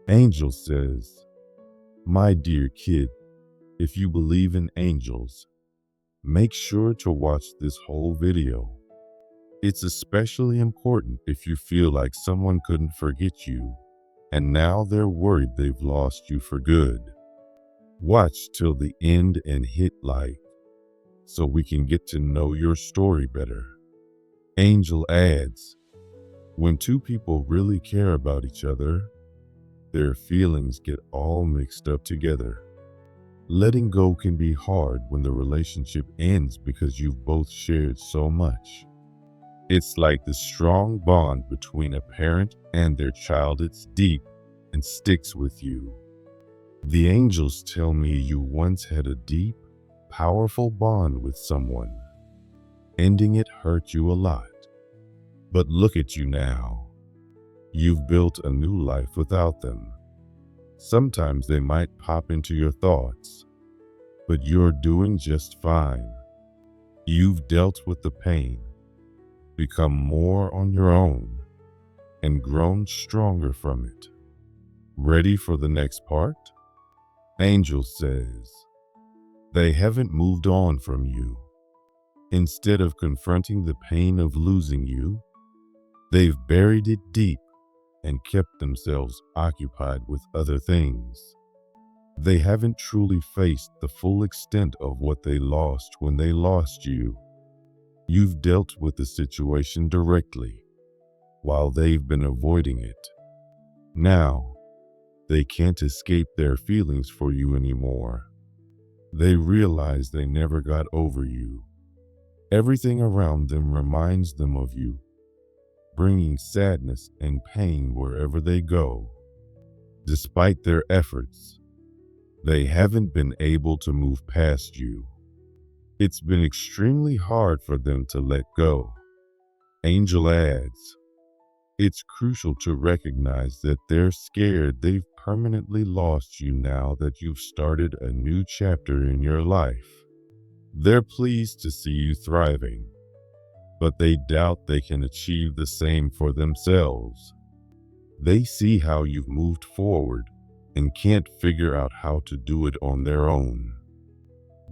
Angel says, "My dear kid, if you believe in angels, make sure to watch this whole video. It's especially important if you feel like someone couldn't forget you, and now they're worried they've lost you for good. Watch till the end and hit like, so we can get to know your story better." Angel adds, "When two people really care about each other, their feelings get all mixed up together. Letting go can be hard when the relationship ends because you've both shared so much. It's like the strong bond between a parent and their child. It's deep and sticks with you. The angels tell me you once had a deep, powerful bond with someone. Ending it hurt you a lot. But look at you now. You've built a new life without them. Sometimes they might pop into your thoughts, but you're doing just fine. You've dealt with the pain, become more on your own, and grown stronger from it. Ready for the next part?" Angel says, "They haven't moved on from you. Instead of confronting the pain of losing you, they've buried it deep and kept themselves occupied with other things. They haven't truly faced the full extent of what they lost when they lost you. You've dealt with the situation directly, while they've been avoiding it. Now, they can't escape their feelings for you anymore. They realize they never got over you. Everything around them reminds them of you, bringing sadness and pain wherever they go. Despite their efforts, they haven't been able to move past you. It's been extremely hard for them to let go." Angel adds, "It's crucial to recognize that they're scared they've permanently lost you now that you've started a new chapter in your life. They're pleased to see you thriving, but they doubt they can achieve the same for themselves. They see how you've moved forward and can't figure out how to do it on their own.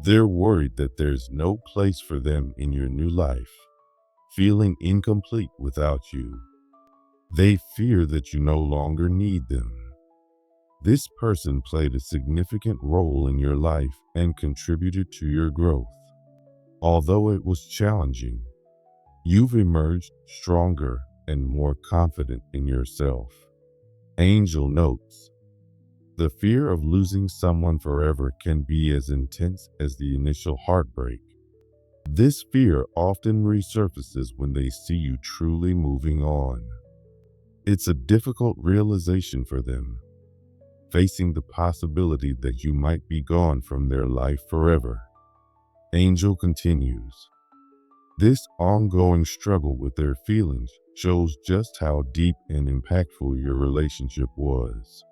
They're worried that there's no place for them in your new life, feeling incomplete without you. They fear that you no longer need them. This person played a significant role in your life and contributed to your growth. Although it was challenging, you've emerged stronger and more confident in yourself." Angel notes, "The fear of losing someone forever can be as intense as the initial heartbreak. This fear often resurfaces when they see you truly moving on. It's a difficult realization for them, facing the possibility that you might be gone from their life forever." Angel continues, "This ongoing struggle with their feelings shows just how deep and impactful your relationship was.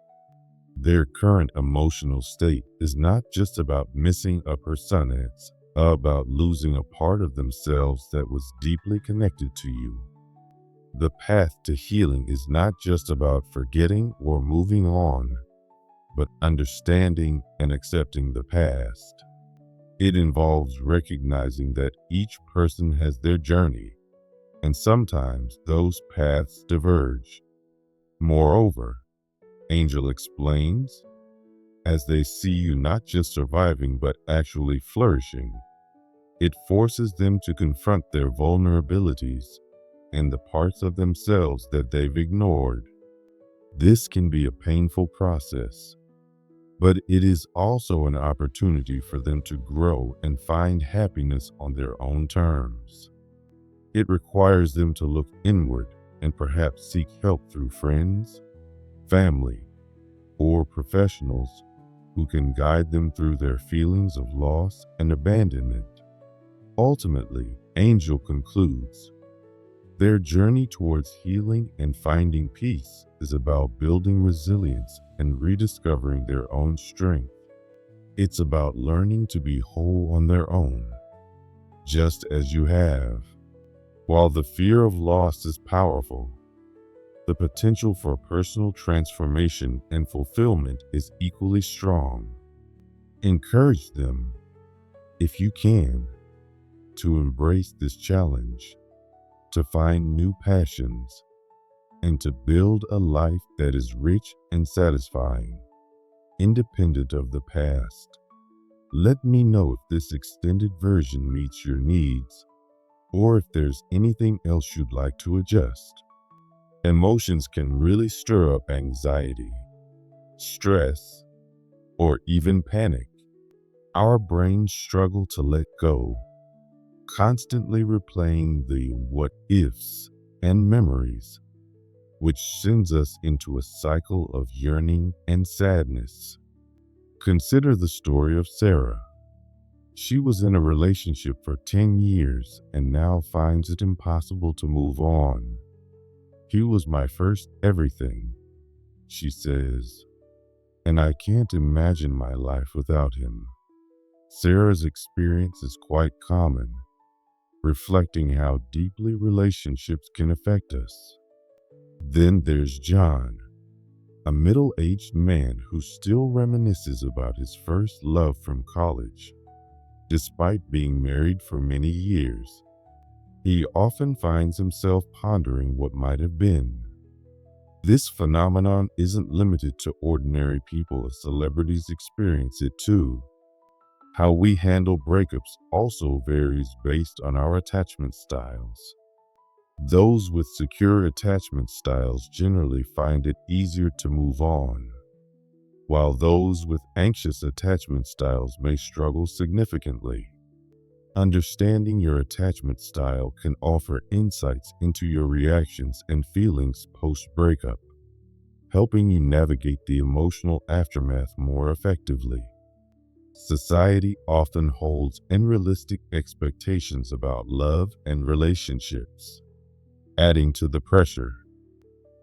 Their current emotional state is not just about missing a person, it's about losing a part of themselves that was deeply connected to you. The path to healing is not just about forgetting or moving on, but understanding and accepting the past. It involves recognizing that each person has their journey, and sometimes those paths diverge. Moreover," Angel explains, "as they see you not just surviving but actually flourishing, it forces them to confront their vulnerabilities and the parts of themselves that they've ignored. This can be a painful process, but it is also an opportunity for them to grow and find happiness on their own terms. It requires them to look inward and perhaps seek help through friends, family, or professionals who can guide them through their feelings of loss and abandonment." Ultimately, Angel concludes, "Their journey towards healing and finding peace is about building resilience and rediscovering their own strength. It's about learning to be whole on their own, just as you have. While the fear of loss is powerful, the potential for personal transformation and fulfillment is equally strong. Encourage them, if you can, to embrace this challenge, to find new passions, and to build a life that is rich and satisfying, independent of the past. Let me know if this extended version meets your needs or if there's anything else you'd like to adjust. Emotions can really stir up anxiety, stress, or even panic. Our brains struggle to let go, constantly replaying the what ifs and memories, which sends us into a cycle of yearning and sadness. Consider the story of Sarah. She was in a relationship for 10 years and now finds it impossible to move on. He was my first everything, she says, and I can't imagine my life without him. Sarah's experience is quite common, reflecting how deeply relationships can affect us. Then there's John, a middle-aged man who still reminisces about his first love from college. Despite being married for many years, he often finds himself pondering what might have been. This phenomenon isn't limited to ordinary people, as celebrities experience it too. How we handle breakups also varies based on our attachment styles. Those with secure attachment styles generally find it easier to move on, while those with anxious attachment styles may struggle significantly. Understanding your attachment style can offer insights into your reactions and feelings post-breakup, helping you navigate the emotional aftermath more effectively. Society often holds unrealistic expectations about love and relationships, adding to the pressure.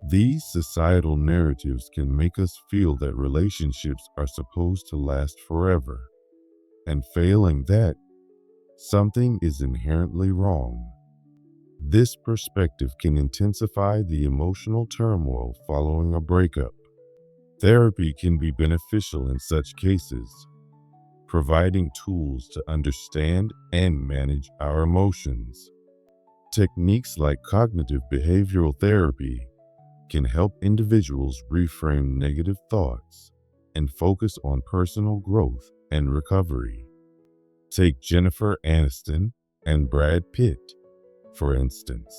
These societal narratives can make us feel that relationships are supposed to last forever, and failing that, something is inherently wrong. This perspective can intensify the emotional turmoil following a breakup. Therapy can be beneficial in such cases, providing tools to understand and manage our emotions. Techniques like cognitive behavioral therapy can help individuals reframe negative thoughts and focus on personal growth and recovery. Take Jennifer Aniston and Brad Pitt, for instance.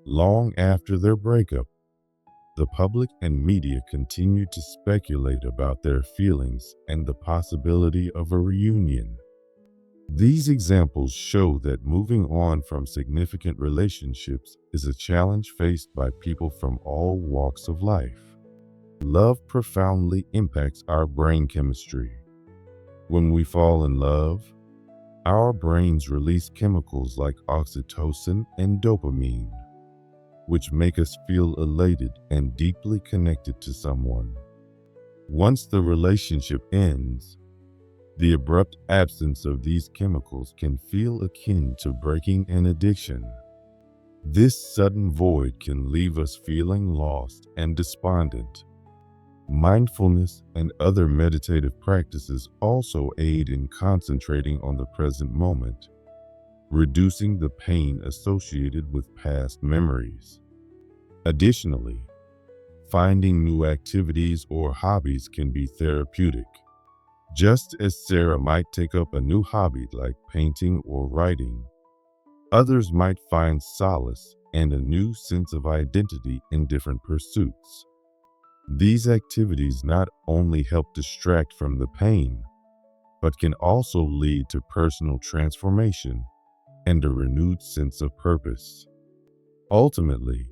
Long after their breakup, the public and media continued to speculate about their feelings and the possibility of a reunion. These examples show that moving on from significant relationships is a challenge faced by people from all walks of life. Love profoundly impacts our brain chemistry. When we fall in love, our brains release chemicals like oxytocin and dopamine, which make us feel elated and deeply connected to someone. Once the relationship ends, the abrupt absence of these chemicals can feel akin to breaking an addiction. This sudden void can leave us feeling lost and despondent. Mindfulness and other meditative practices also aid in concentrating on the present moment, reducing the pain associated with past memories. Additionally, finding new activities or hobbies can be therapeutic. Just as Sarah might take up a new hobby like painting or writing, others might find solace and a new sense of identity in different pursuits. These activities not only help distract from the pain, but can also lead to personal transformation and a renewed sense of purpose. Ultimately,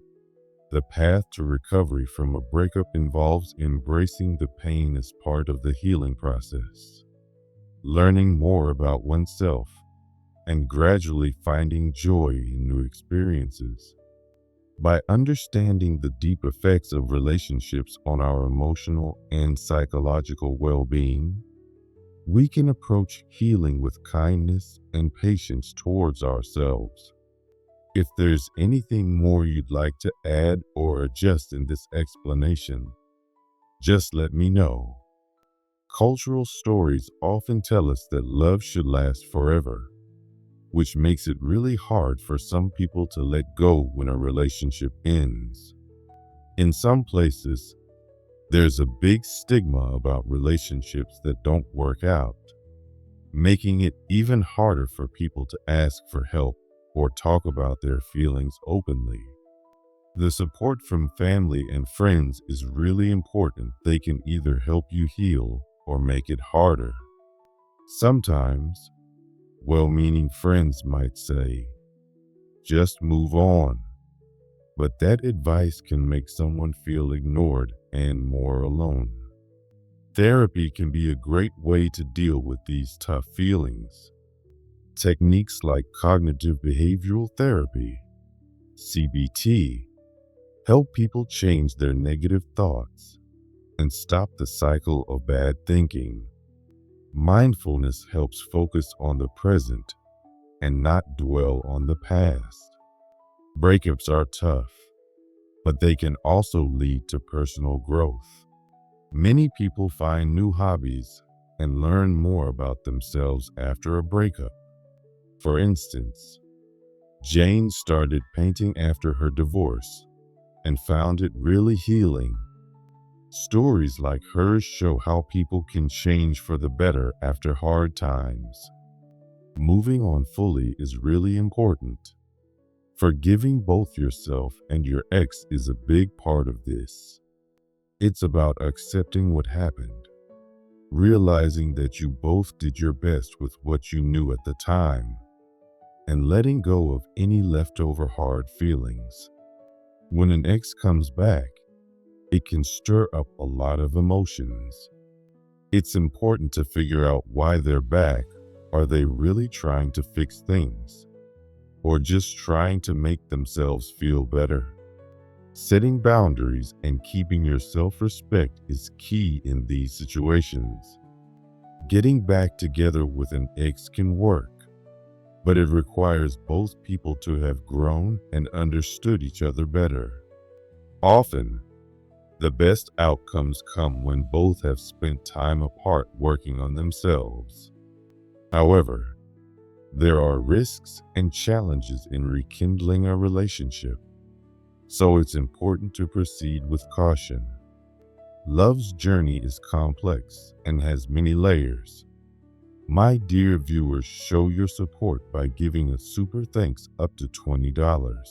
the path to recovery from a breakup involves embracing the pain as part of the healing process, learning more about oneself, and gradually finding joy in new experiences. By understanding the deep effects of relationships on our emotional and psychological well-being, we can approach healing with kindness and patience towards ourselves. If there's anything more you'd like to add or adjust in this explanation, just let me know. Cultural stories often tell us that love should last forever, which makes it really hard for some people to let go when a relationship ends. In some places, there's a big stigma about relationships that don't work out, making it even harder for people to ask for help or talk about their feelings openly. The support from family and friends is really important. They can either help you heal or make it harder. Sometimes, well-meaning friends might say, just move on. But that advice can make someone feel ignored and more alone. Therapy can be a great way to deal with these tough feelings. Techniques like cognitive behavioral therapy, CBT, help people change their negative thoughts and stop the cycle of bad thinking. Mindfulness helps focus on the present and not dwell on the past. Breakups are tough, but they can also lead to personal growth. Many people find new hobbies and learn more about themselves after a breakup. For instance, Jane started painting after her divorce and found it really healing. Stories like hers show how people can change for the better after hard times. Moving on fully is really important. Forgiving both yourself and your ex is a big part of this. It's about accepting what happened, realizing that you both did your best with what you knew at the time, and letting go of any leftover hard feelings. When an ex comes back, it can stir up a lot of emotions. It's important to figure out why they're back. Are they really trying to fix things, or just trying to make themselves feel better? Setting boundaries and keeping your self-respect is key in these situations. Getting back together with an ex can work, but it requires both people to have grown and understood each other better. Often, the best outcomes come when both have spent time apart working on themselves. However, there are risks and challenges in rekindling a relationship, so it's important to proceed with caution. Love's journey is complex and has many layers. My dear viewers, show your support by giving a super thanks up to $20.